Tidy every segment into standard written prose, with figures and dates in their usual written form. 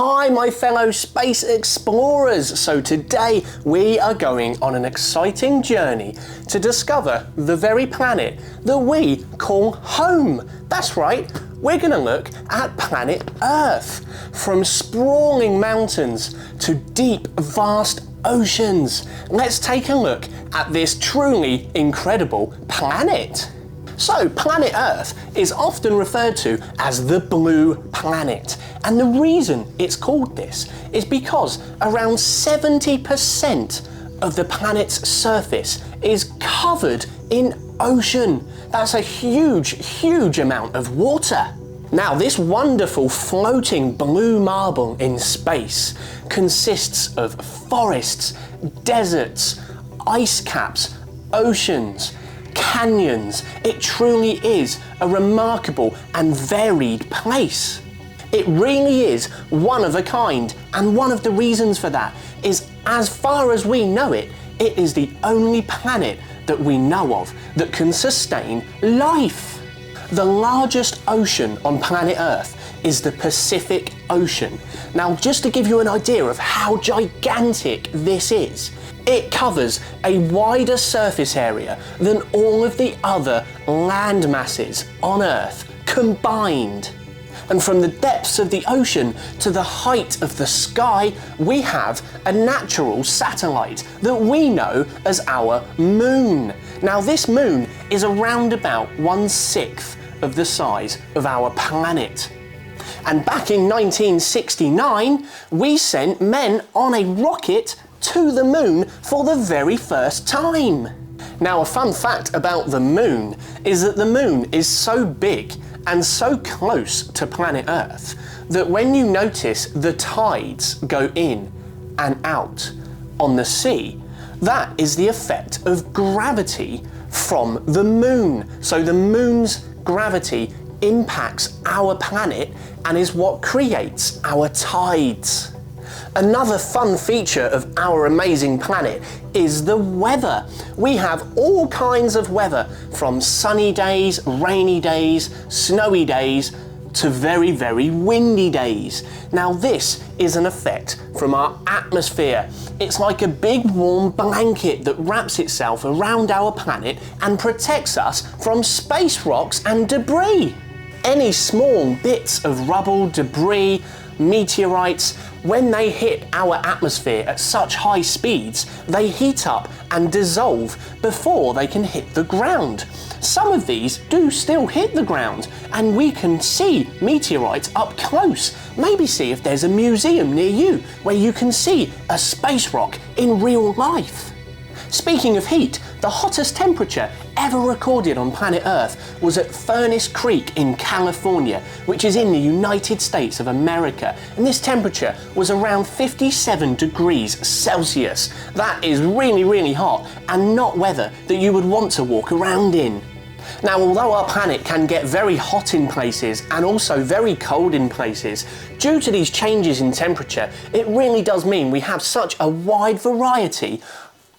Hi my fellow space explorers! So today we are going on an exciting journey to discover the very planet that we call home. That's right, we're going to look at planet Earth. From sprawling mountains to deep, vast oceans. Let's take a look at this truly incredible planet. So, planet Earth is often referred to as the blue planet. And the reason it's called this is because around 70% of the planet's surface is covered in ocean. That's a huge, huge amount of water. Now, this wonderful floating blue marble in space consists of forests, deserts, ice caps, oceans, canyons. It truly is a remarkable and varied place. It really is one of a kind, and one of the reasons for that is, as far as we know it, it is the only planet that we know of that can sustain life. The largest ocean on planet Earth is the Pacific Ocean. Now, just to give you an idea of how gigantic this is, it covers a wider surface area than all of the other land masses on Earth combined. And from the depths of the ocean to the height of the sky, we have a natural satellite that we know as our moon. Now, this moon is around about 1/6 of the size of our planet. And back in 1969, we sent men on a rocket to the moon for the very first time. Now, a fun fact about the moon is that the moon is so big and so close to planet Earth that when you notice the tides go in and out on the sea, that is the effect of gravity from the moon. So the moon's gravity impacts our planet and is what creates our tides. Another fun feature of our amazing planet is the weather. We have all kinds of weather, from sunny days, rainy days, snowy days, to very, very windy days. Now, this is an effect from our atmosphere. It's like a big warm blanket that wraps itself around our planet and protects us from space rocks and debris. Any small bits of rubble, debris, meteorites, when they hit our atmosphere at such high speeds, they heat up and dissolve before they can hit the ground. Some of these do still hit the ground, and we can see meteorites up close. Maybe see if there's a museum near you where you can see a space rock in real life. Speaking of heat, the hottest temperature ever recorded on planet Earth was at Furnace Creek in California, which is in the United States of America. And this temperature was around 57 degrees Celsius. That is really, really hot and not weather that you would want to walk around in. Now, although our planet can get very hot in places and also very cold in places, due to these changes in temperature, it really does mean we have such a wide variety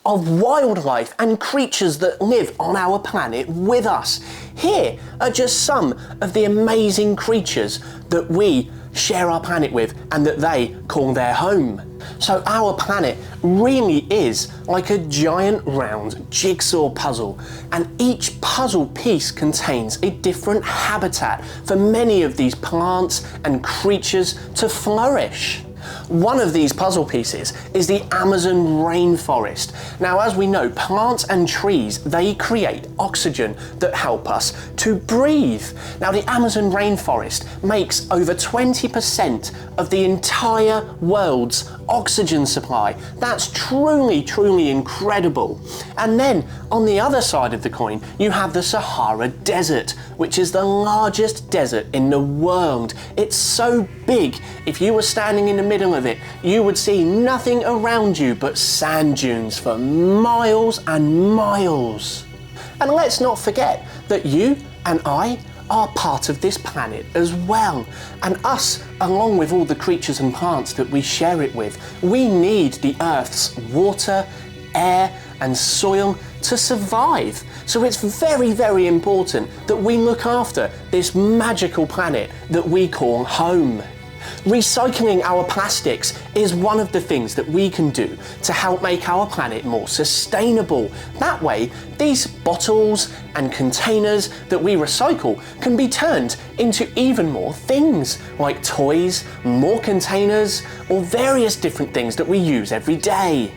of wildlife and creatures that live on our planet with us. Here are just some of the amazing creatures that we share our planet with and that they call their home. So our planet really is like a giant round jigsaw puzzle, and each puzzle piece contains a different habitat for many of these plants and creatures to flourish. One of these puzzle pieces is the Amazon rainforest. Now, as we know, plants and trees, they create oxygen that help us to breathe. Now, the Amazon rainforest makes over 20% of the entire world's oxygen supply. That's truly, truly incredible. And then on the other side of the coin, you have the Sahara Desert, which is the largest desert in the world. It's so big, if you were standing in the middle of it, you would see nothing around you but sand dunes for miles and miles. And let's not forget that you and I are part of this planet as well. And us, along with all the creatures and plants that we share it with, we need the Earth's water, air and soil to survive. So it's very, very important that we look after this magical planet that we call home. Recycling our plastics is one of the things that we can do to help make our planet more sustainable. That way, these bottles and containers that we recycle can be turned into even more things, like toys, more containers, or various different things that we use every day.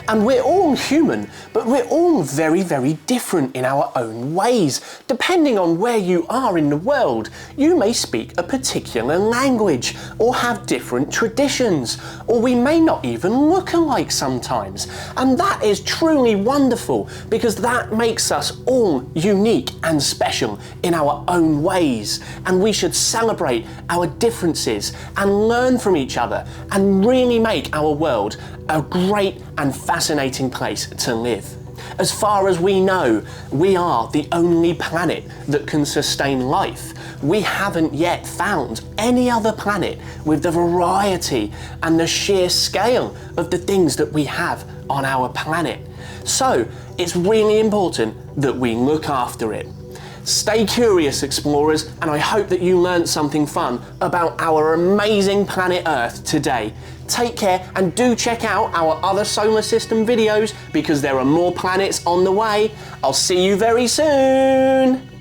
And we're all human, but we're all very, very different in our own ways. Depending on where you are in the world, you may speak a particular language or have different traditions, or we may not even look alike sometimes. And that is truly wonderful because that makes us all unique and special in our own ways. And we should celebrate our differences and learn from each other and really make our world a great and fascinating place to live. As far as we know, we are the only planet that can sustain life. We haven't yet found any other planet with the variety and the sheer scale of the things that we have on our planet. So it's really important that we look after it. Stay curious, explorers, and I hope that you learned something fun about our amazing planet Earth today. Take care and do check out our other solar system videos because there are more planets on the way. I'll see you very soon.